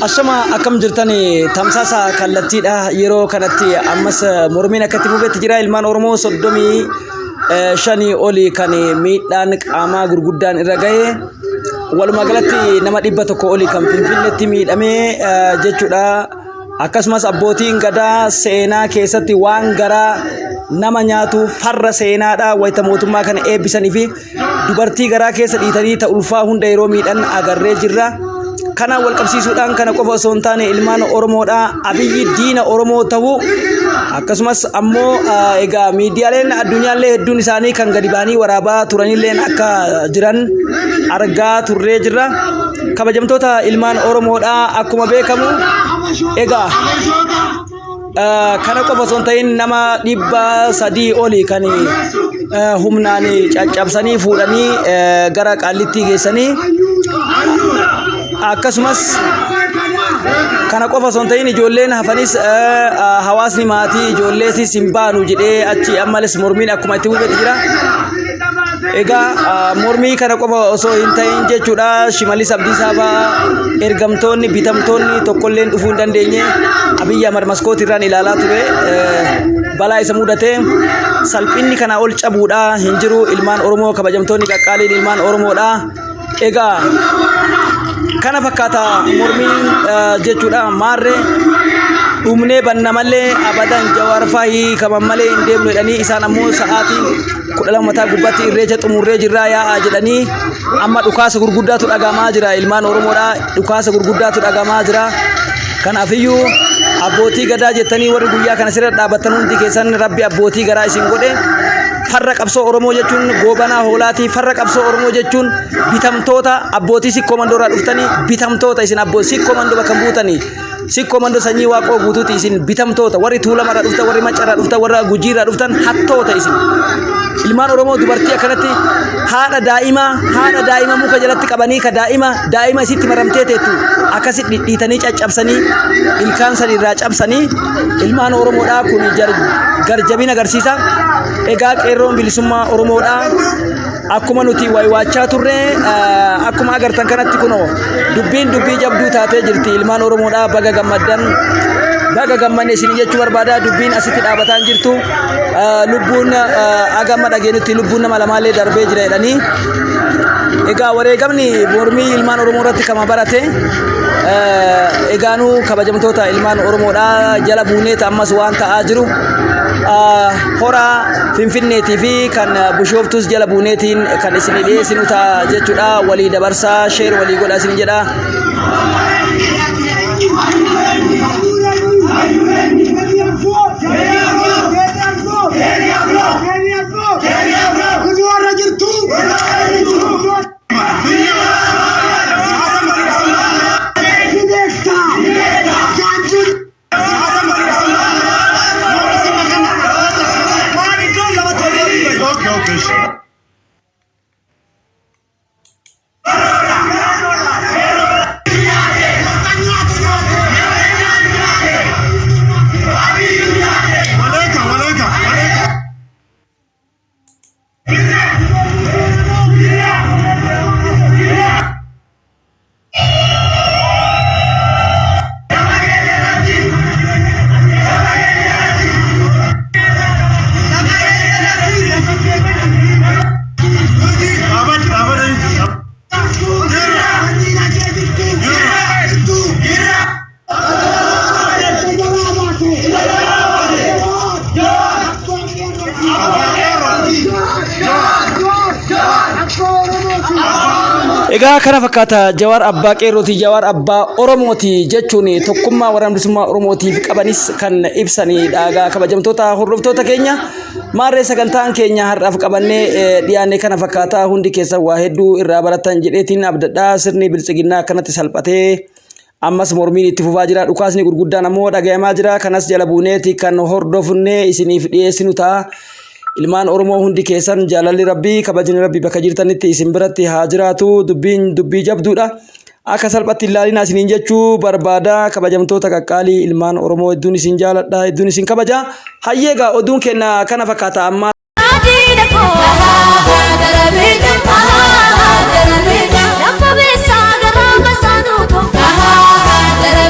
Ashama akkam jirtani tamsaasa kallattiidha yeroo kanatti ammas mormiin akkatti fufetti jira ilmaan Oromoo 35 oli kan miidhaan qaamaa gurguddaan irra gahe walumaa galatti nama 100 oli kan Finfinneetti miidhame jechuudha. Akkasumas abbootiin gadaa seenaa keessatti waan garaa nama nyaatu farra seenaadha wayita mootummaa kana eebbisanii fi dubartii garaa keessa dhiitanii ta'ulfaa hunda yeroo miidhan agarree jirra. Kana wal qabsiisuudhaan kana qofa osoo hin taane ilmaan Oromoodha Abiyyi diina Oromoo ta'uu akkasumas ammoo egaa miidiyaaleen addunyaallee hedduun isaanii kan gadi baanii waraabaa turanillee akka jiran argaa turree jirra. Kabajamtoota ilmaan Oromoodha akkuma beekamu egaa kana qofa osoo hin ta'in nama 300 oli kan humnaan caccabsanii fuudhanii gara Qaallittii geessanii akkasumas kana qofa osoo hin ta'in ijoolleen hafanis hawaasni maatii ijoolleesis hin baanu jedhee achi ammales mormiin akkuma itti fufetti jira. Egaa mormii kana qofa osoo hin ta'in jechuudha Shimallis Abdiisaa fa'aa ergamtoonni bitamtoonni tokkolleen dhufuu hin dandeenye Abiyyi Ahmad maskootiirraan ilaalaa ture balaa isa mudate salphinni kana ol cabuudha hin jiru ilmaan Oromoo kabajamtoonni qaqqaaliin ilmaan Oromoodha. Egaa kana fakkaata mormiin jechuudha maarree dhumnee banna malee abadan Jawaar Faahii kaman malee hin deemnu jedhanii isaan ammoo sa'aatiin 12 gubbaatti irreecha xumurree jirraa yaa'aa jedhanii amma dhukaasa gurguddaatu dhagamaa jira ilmaan Oromoodha dhukaasa gurguddaatu dhagamaa jira. Kanaafiyyuu abbootii gadaa jettanii warri guyyaa kana sirra dhaabbatan hundi keessan rabbi abbootii garaa isin godhe farra qabsoo Oromoo jechuun goobanaa hoolaatii farra qabsoo Oromoo jechuun bitamtoota abbootii sikkomandoorraa dhuftanii bitamtoota isin abbootii sikkomandoo bakka buutanii sikkomandoo sanyii waaqoo guutuuti isin bitamtoota warri Tuulamarraa dhuftan warri Maccarraa dhuftan warra Gujiirraa dhuftan hattoota isin ilmaan Oromoo dubartii akkanatti haadha daa'ima muka jalatti qabanii ka daa'ima isitti maramtee teettu akkasitti dhidhiitanii caccabsanii ilkaan sadiirraa cabsanii ilmaan Oromoodhaa kun garjabina agarsiisa. Egaa qeerroon bilisummaa Oromoodha akkuma nuti waywaachaa turre akkuma agartan kanatti kunoo dubbii jabduu taatee jirti ilmaan Oromoodha baga gammanne isin jechuu barbaada dubbiin asitti dhaabataan jirtu lubbuun agamma dhageenutti lubbuun nama lamaallee darbee jira jedhanii. Egaa wareegamni mormii ilmaan Oromoo irratti kama barate egaanuu kabajamtoota ilmaan Oromoodha jala buuneet ammas waan ta'aa jiru hora Finfinneetii fi kan Bishooftus jala buuneetiin kan isin dhiyeessinu ta'a jechuudha walii dabarsaa sheer walii godha isin jedha. Egaa kana fakkaata Jawaar Abbaa Qeerrooti Jawaar Abbaa Oromooti jechuun tokkummaa waraana bilisummaa Oromootiif qabanis kan ibsanidha. Egaa kabajamtoota hordoftoota keenya maarree sagantaan keenya har'aaf qabannee dhiyaanne kana fakkaata hundi keessa waa hedduu irraa baratan jedheetiin abdadhaa sirni biltsiginnaa akkanatti salphatee ammas mormiin itti fufaa jira dhukaasni gurguddaan ammoo dhagayamaa jira kanas jala buuneeti kan hordofne isiniif dhiyeessinu ta'a. Ilmaan Oromoo hundi keessan jaalalli Rabbii kabajni Rabbii bakka jirtanitti isin biratti haa jiraatu dubbii jabduudha akka salphatti ilaalina isiniin jechuu barbaada kabajamtoota qaqqaalii ilmaan Oromoo hedduun isin jaaladha hedduun isin kabaja hayyeega oduun kenna kana fakkaata amma Aha,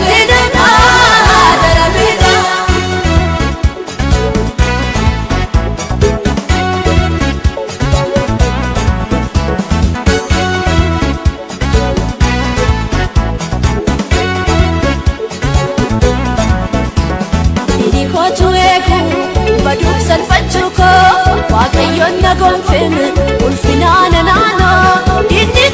Yonna gonfeme ulfinana nana inni